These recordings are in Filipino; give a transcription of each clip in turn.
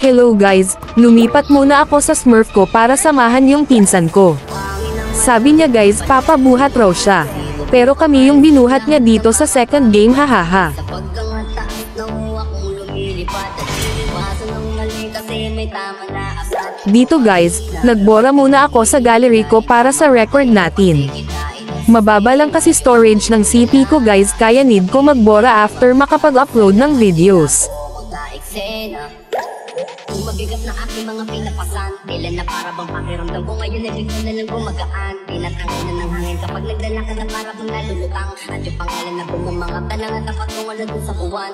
Hello guys, lumipat muna ako sa Smurf ko para samahan yung pinsan ko. Sabi niya guys papabuhat raw siya. Pero kami yung binuhat niya dito sa second game hahaha. Dito guys, nagbora muna ako sa gallery ko para sa record natin. Mababa lang kasi storage ng CP ko guys kaya need ko magbora after makapag-upload ng videos. Mabigat na aking mga pinapasan. Tila na para bang pakiramdam ko ngayon ay bigla na lang gumagaan. Tinatangay na ng hangin kapag nagdala ka na para bang nalulutang. At yung pangalan na bumamangap na lang at tapat ko wala dun sa buwan.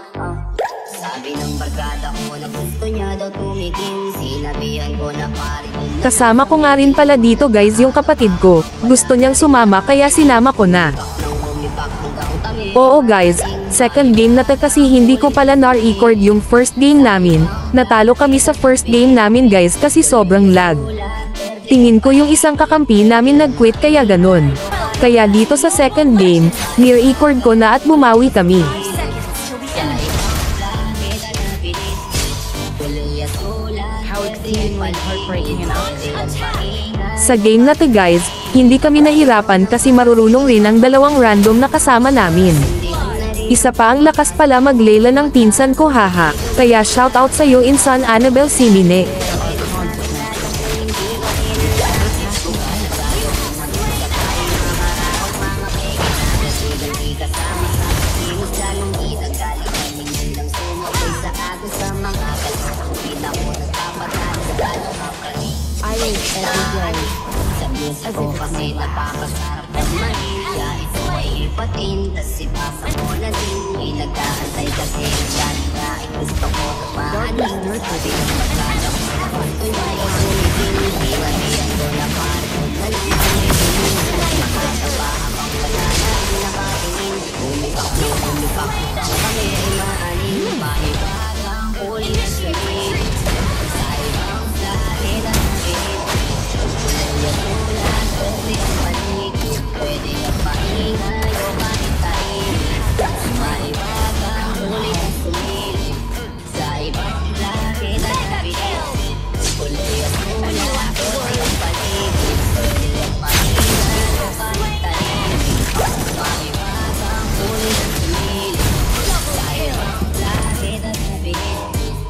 Sabi ng barkada ko na gusto niya daw tumigil. Sinabihan ko na pari. Kasama ko nga rin pala dito guys yung kapatid ko. Gusto niyang sumama kaya sinama ko na. Oo guys, second game na to kasi hindi ko pala na-record yung first game namin. Natalo kami sa first game namin guys kasi sobrang lag. Tingin ko yung isang kakampi namin nag-quit kaya ganun. Kaya dito sa second game, ni-record ko na at bumawi kami. Sa game na to guys, hindi kami nahirapan kasi marurunong rin ang dalawang random na kasama namin. Isa pa ang lakas pala maglela ng pinsan ko haha, kaya shoutout sa iyo insan Annabel Simine. As if kasi napakasarap ng Maria. Ito ay ipatin, tas ipasa mo na din. May nag-aantay kasi dyan na gusto ko tumahanin. Sabi ng magkala ko na gusto niya yung sumitin. Sinabihan ko na parang na lang sumitin. Makataba habang wala na rin nakatingin. Umipak na kami ay maanin. Mahibagang huli na swimming. Sa ibang planet ang hit. Pwede ang paingay o pahintayin. Maibagang huli ang sumilip sa ibang langit at nabitin. Kulay at mula, pwede ang paligid. Pwede ang paingay o pahintayin. Maibagang huli ang sumilip sa ibang langit at nabitin.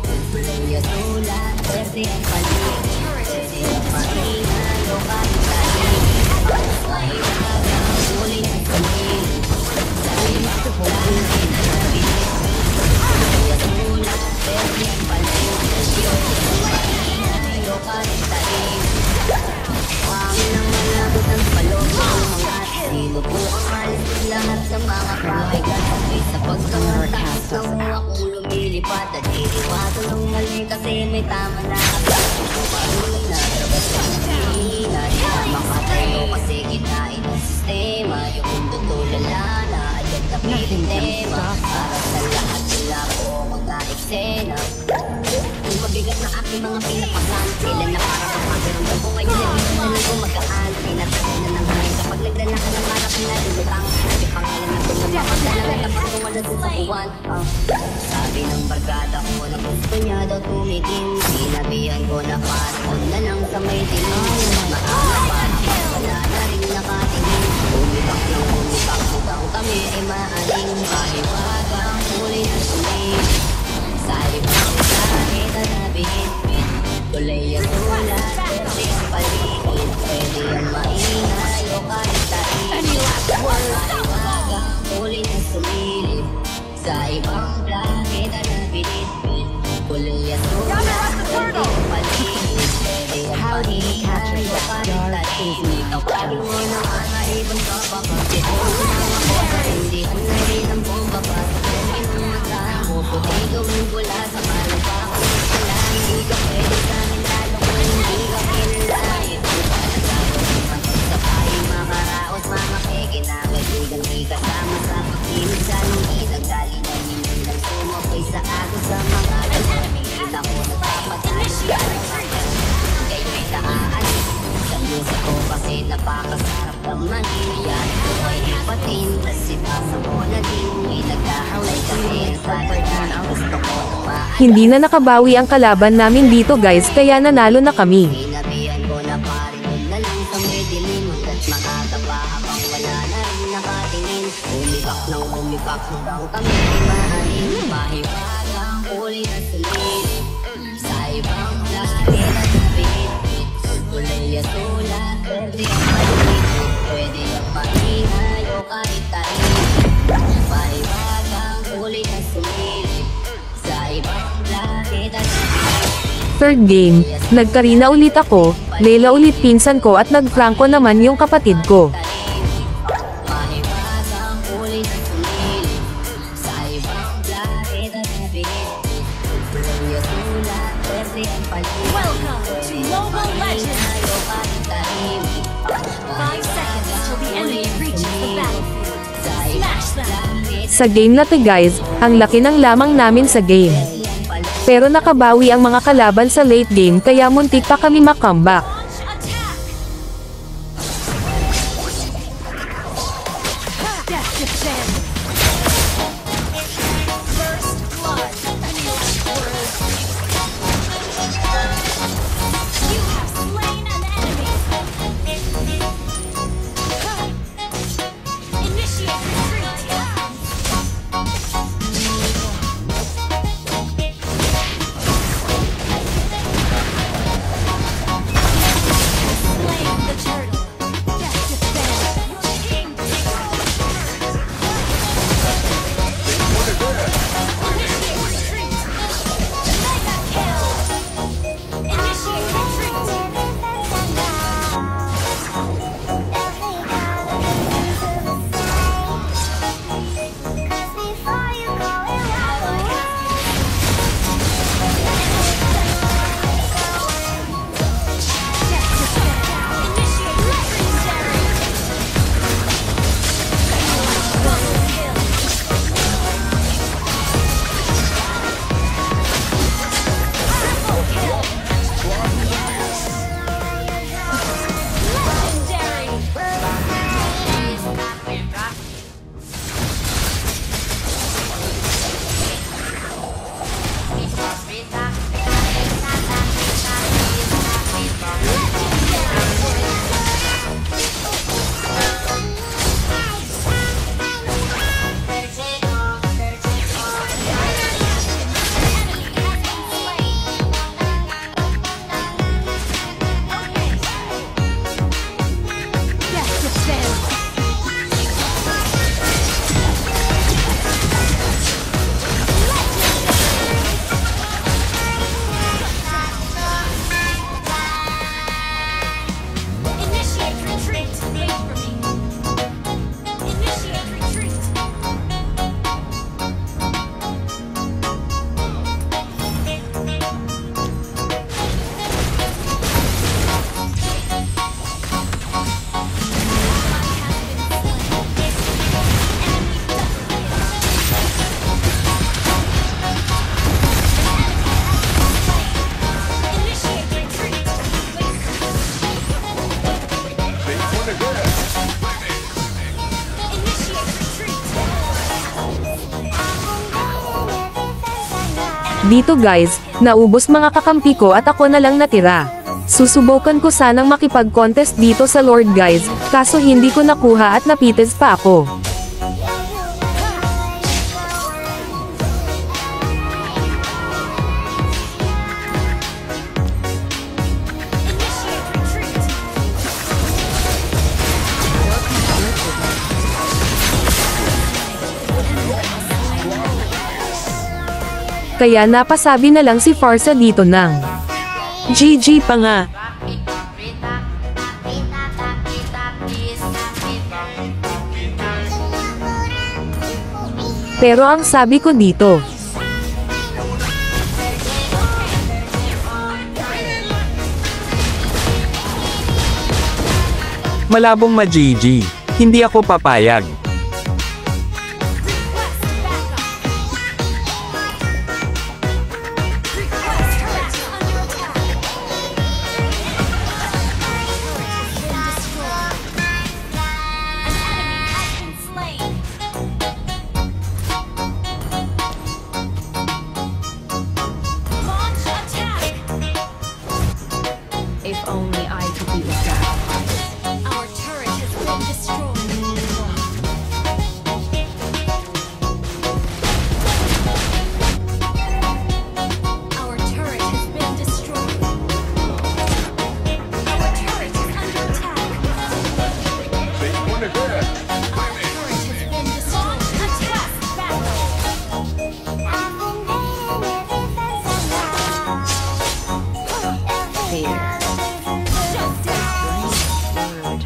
Kulay at mula, pwede ang paligid. Pwede ang paingay o pahintayin. Lahat sa mga pabigat sa pagkakatas ng akong lumilipat at iniwasan ng mali kasi may tama na kapag na trabas sa hina makatayo kasi kinain ng sistema yung mundo tulala na agad na pinitema para sa lahat sila ko mga eksena. Kung mabigat na aking mga pinapasan sila na para papakiramdam ko ngayon ay bigla na lang gumagaan. Tinatangay na ng hangin kapag nagdala ka ng marap na lulutang. Yung pangalan na bumamangap na lang at tapat ko wala dun sa buwan. Sabi ng barkada ko na gusto niya daw tumigil. Sinabihan ko na parang na lang sa may dilim. Makakapan, wala na rin nakatingin. Umipak hanggang kami ay maaling. Mahiwagang huli na sumil sa ibang langit at nabihin. Kulay at tula, pwede ang paligid. Pwede ang maingay o kahit tahin. Mahiwagang huli na sumilip sa ibang langit at nabihin. Kulay at tula, pwede ang paligid. Pwede ang maingay o kahit tahin. Tawagin mo na mga ibang kapapagod. Hindi ang rin ang bomba pa sa kongin ng mata mo. Puti gawin wala sa malang pa ako sila. Hindi ka pwede sa amin lalo kung hindi ka kinalain. Sa payo makaraos mga peke na kaibigan di kasama sa pag-ibig sa lungkit. Ang dali na hindi lang sumapay sa ako sa mga lalapit ako sa tapatan. Kaya may taan sa musa ko kasi napakasarap naman. Yan ko ay ipatin tas ipasa mo na din. May nag-aaway kasi sa lahat gusto ko tumaan. Hindi na nakabawi ang kalaban namin dito guys kaya nanalo na kami. Sinabihan ko na pare huwag na lang sa may dilim hanggat makatapa habang wala na rin nakatingin. Umibak hanggang kami ay mahalin. Mahiwagang uli na sumilip sa ibang lahi na sabit. Kulay at ulat, pwede ang maliit, pwede ang maingay o kahit tahimik. Mahiwagang uli na sumilip sa ibang lahi na sabit. Third game, nagkarina ulit ako, Layla ulit pinsan ko at nagfranco naman yung kapatid ko. Mahiwagang uli na sumilip sa ibang lahi na sabit. Kulay at ulat, pwede ang paligid. Welcome to Mobile Legends! 5 seconds till the enemy reaches the battlefield. Smash them! Sa game na to guys, ang laki ng lamang namin sa game. Pero nakabawi ang mga kalaban sa late game kaya muntik pa kami makomeback. Attack! Death defend! First blood! You have slain an enemy! Initiate retreat! Slain the turtle! Death defend! Initiate retreat! Mega kill! Initiate retreat! Initiate legendary! Double kill! Triple kill! Legendary! Death defend! Initiate retreat! Wait for me! Initiate retreat! Initiate retreat! Initiate retreat! Dito guys, naubos mga kakampi ko at ako na lang natira. Susubukan ko sanang makipag-contest dito sa Lord guys, kaso hindi ko nakuha at napitis pa ako. Initiate retreat! Kaya napasabi na lang si Farsa dito nang GG pa nga. Pero ang sabi ko dito, Malabong ma-GG. Hindi ako papayag. Request backup! Request turret under attack! Turret has been destroyed. An enemy has been slain. If only I could be the sacrifice. Our turret has been destroyed. Our turret has been destroyed. Our turret is under attack. Our turret has been destroyed. Attack! Battle! Fear. Shut down! Word.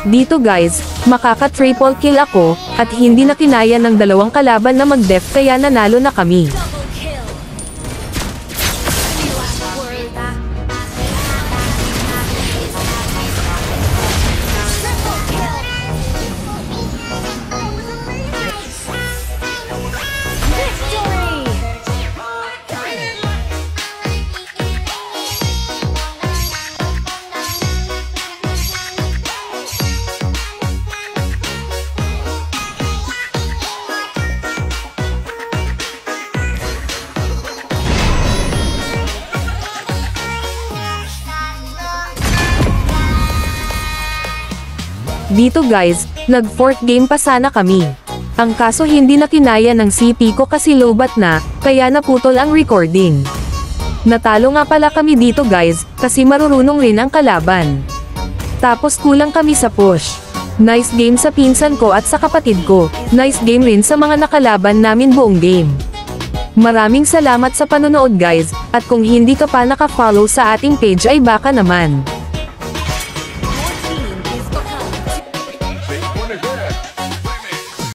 Dito guys, makaka-triple kill ako, at hindi na kinaya ng dalawang kalaban na mag-def kaya nanalo na kami. Double kill! Any last word? Triple kill! Victory! Dito guys, nag-fourth game pa sana kami. Ang kaso hindi na kinaya ng CP ko kasi lowbat na, kaya naputol ang recording. Natalo nga pala kami dito guys, kasi marurunong rin ang kalaban. Tapos kulang kami sa push. Nice game sa pinsan ko at sa kapatid ko. Nice game rin sa mga nakalaban namin buong game. Maraming salamat sa panonood guys, at kung hindi ka pa naka-follow sa ating page ay baka naman.